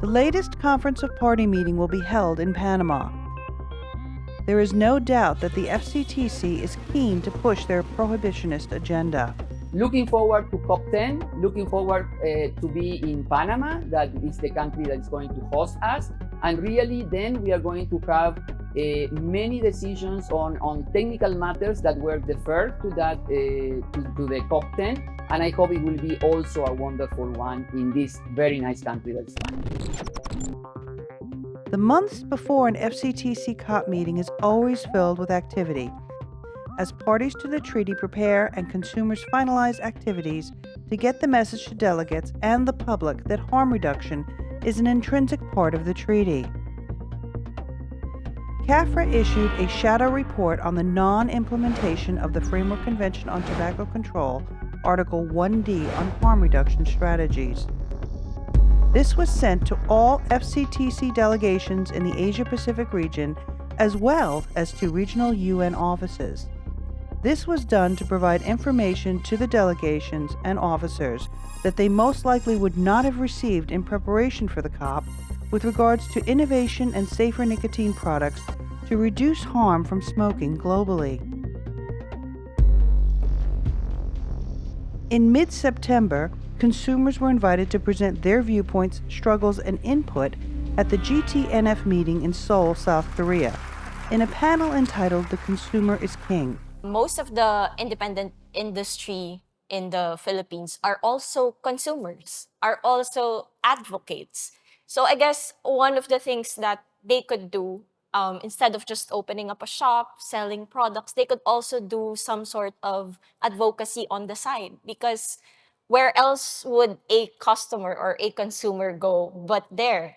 The latest Conference of Party meeting will be held in Panama. There is no doubt that the FCTC is keen to push their prohibitionist agenda. Looking forward to COP10, looking forward to be in Panama, that is the country that is going to host us. And really then we are going to have many decisions on technical matters that were deferred to the COP10. And I hope it will be also a wonderful one in this very nice country that is Panama. The months before an FCTC CoP meeting is always filled with activity, as parties to the treaty prepare and consumers finalize activities to get the message to delegates and the public that harm reduction is an intrinsic part of the treaty. CAPHRA issued a shadow report on the non-implementation of the Framework Convention on Tobacco Control, Article 1D on harm reduction strategies. This was sent to all FCTC delegations in the Asia-Pacific region, as well as to regional UN offices. This was done to provide information to the delegations and officers that they most likely would not have received in preparation for the COP with regards to innovation and safer nicotine products to reduce harm from smoking globally. In mid-September, consumers were invited to present their viewpoints, struggles, and input at the GTNF meeting in Seoul, South Korea, in a panel entitled "The Consumer is King." Most of the independent industry in the Philippines are also consumers, are also advocates. So I guess one of the things that they could do, instead of just opening up a shop, selling products, they could also do some sort of advocacy on the side, because where else would a customer or a consumer go but there?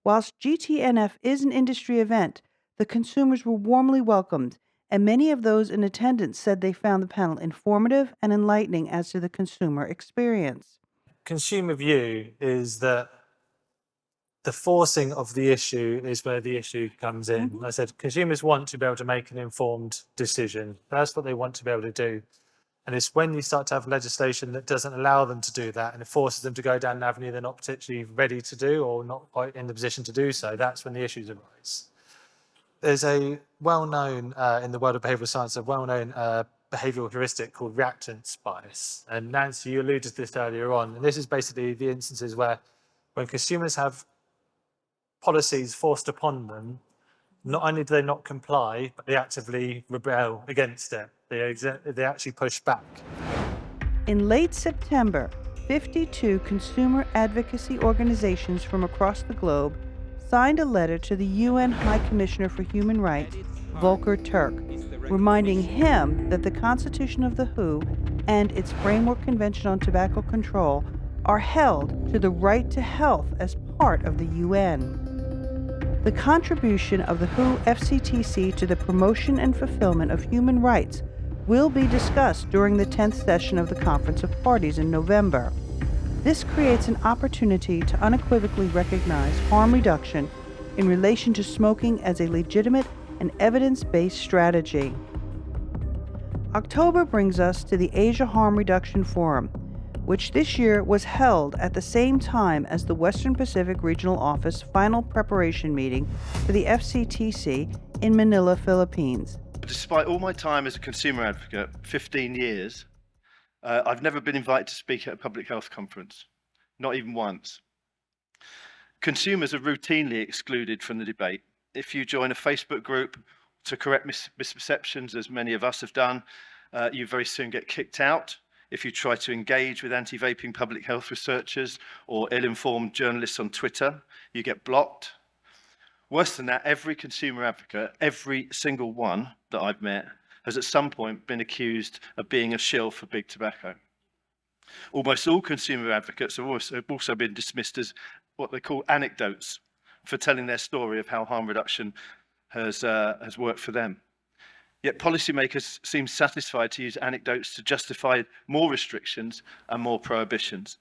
Whilst GTNF is an industry event, the consumers were warmly welcomed, and many of those in attendance said they found the panel informative and enlightening as to the consumer experience. Consumer view is that the forcing of the issue is where the issue comes in. I said consumers want to be able to make an informed decision. That's what they want to be able to do. And it's when you start to have legislation that doesn't allow them to do that and it forces them to go down an avenue they're not particularly ready to do or not quite in the position to do so, that's when the issues arise. There's a well-known, in the world of behavioural science, a well-known behavioural heuristic called reactance bias. And Nancy, you alluded to this earlier on. And this is basically the instances where when consumers have policies forced upon them, not only do they not comply, but they actively rebel against it. They actually push back. In late September, 52 consumer advocacy organizations from across the globe signed a letter to the UN High Commissioner for Human Rights, Volker Turk, reminding him that the Constitution of the WHO and its Framework Convention on Tobacco Control are held to the right to health as part of the UN. The contribution of the WHO FCTC to the promotion and fulfillment of human rights will be discussed during the 10th session of the Conference of Parties in November. This creates an opportunity to unequivocally recognize harm reduction in relation to smoking as a legitimate and evidence-based strategy. October brings us to the Asia Harm Reduction Forum, which this year was held at the same time as the Western Pacific Regional Office final preparation meeting for the FCTC in Manila, Philippines. Despite all my time as a consumer advocate, 15 years, I've never been invited to speak at a public health conference, not even once. Consumers are routinely excluded from the debate. If you join a Facebook group to correct misperceptions, as many of us have done, you very soon get kicked out. If you try to engage with anti-vaping public health researchers or ill-informed journalists on Twitter, you get blocked. Worse than that, every consumer advocate, every single one that I've met, has at some point been accused of being a shill for big tobacco. Almost all consumer advocates have also been dismissed as what they call anecdotes for telling their story of how harm reduction has worked for them. Yet policymakers seem satisfied to use anecdotes to justify more restrictions and more prohibitions.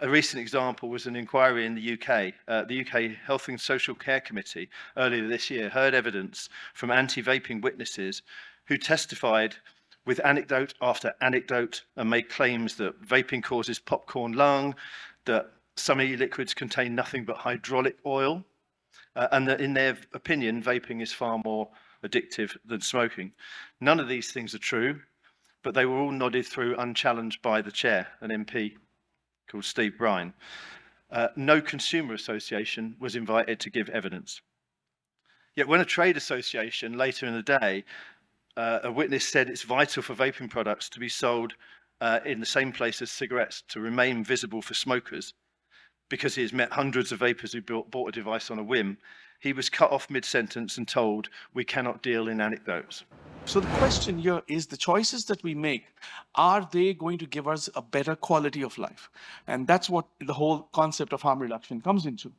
A recent example was an inquiry in the UK. The UK Health and Social Care Committee earlier this year heard evidence from anti-vaping witnesses who testified with anecdote after anecdote and made claims that vaping causes popcorn lung, that some e-liquids contain nothing but hydraulic oil, and that in their opinion, vaping is far more addictive than smoking. None of these things are true, but they were all nodded through unchallenged by the chair, an MP called Steve Brine. No consumer association was invited to give evidence. Yet when a trade association later in the day, a witness said it's vital for vaping products to be sold in the same place as cigarettes to remain visible for smokers, because he has met hundreds of vapers who bought a device on a whim, he was cut off mid-sentence and told, "We cannot deal in anecdotes." So the question here is, the choices that we make, are they going to give us a better quality of life? And that's what the whole concept of harm reduction comes into.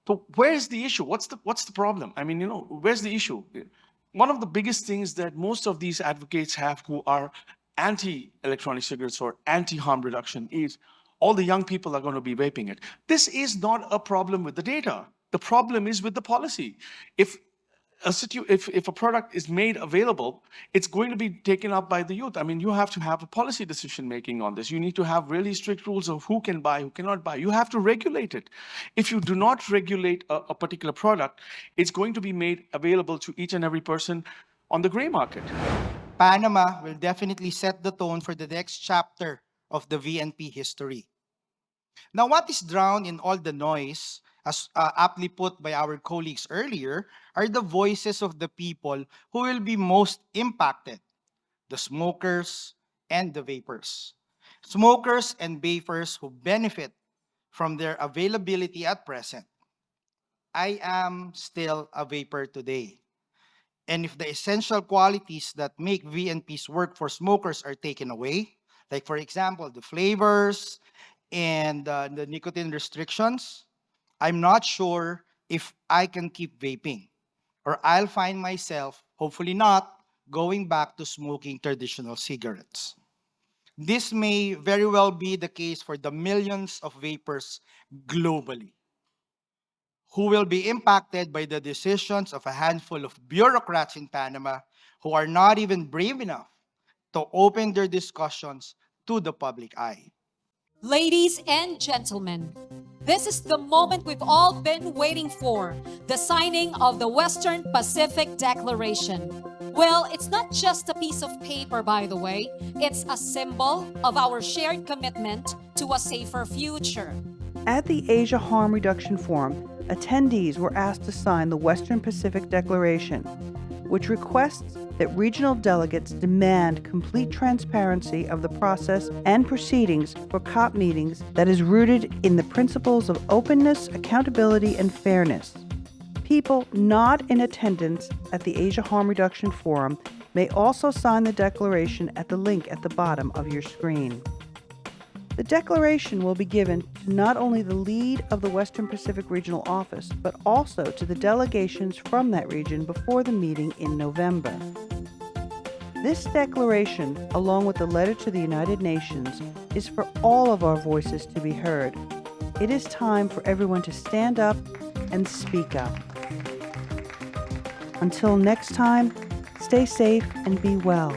So where's the issue? What's the problem? I mean, where's the issue? One of the biggest things that most of these advocates have who are anti-electronic cigarettes or anti-harm reduction is all the young people are going to be vaping it. This is not a problem with the data. The problem is with the policy. If a product is made available, it's going to be taken up by the youth. I mean, you have to have a policy decision making on this. You need to have really strict rules of who can buy, who cannot buy. You have to regulate it. If you do not regulate a particular product, it's going to be made available to each and every person on the gray market. Panama will definitely set the tone for the next chapter of the VNP history. Now, what is drowned in all the noise, as aptly put by our colleagues earlier, are the voices of the people who will be most impacted, the smokers and the vapers. Smokers and vapers who benefit from their availability at present. I am still a vapor today. And if the essential qualities that make VNP's work for smokers are taken away, like for example, the flavors and the nicotine restrictions, I'm not sure if I can keep vaping, or I'll find myself, hopefully not, going back to smoking traditional cigarettes. This may very well be the case for the millions of vapers globally, who will be impacted by the decisions of a handful of bureaucrats in Panama who are not even brave enough to open their discussions to the public eye. Ladies and gentlemen, this is the moment we've all been waiting for, the signing of the Western Pacific Declaration. Well, it's not just a piece of paper, by the way. It's a symbol of our shared commitment to a safer future. At the Asia Harm Reduction Forum, attendees were asked to sign the Western Pacific Declaration, which requests that regional delegates demand complete transparency of the process and proceedings for COP meetings that is rooted in the principles of openness, accountability, and fairness. People not in attendance at the Asia Harm Reduction Forum may also sign the declaration at the link at the bottom of your screen. The declaration will be given to not only the lead of the Western Pacific Regional Office, but also to the delegations from that region before the meeting in November. This declaration, along with the letter to the United Nations, is for all of our voices to be heard. It is time for everyone to stand up and speak up. Until next time, stay safe and be well.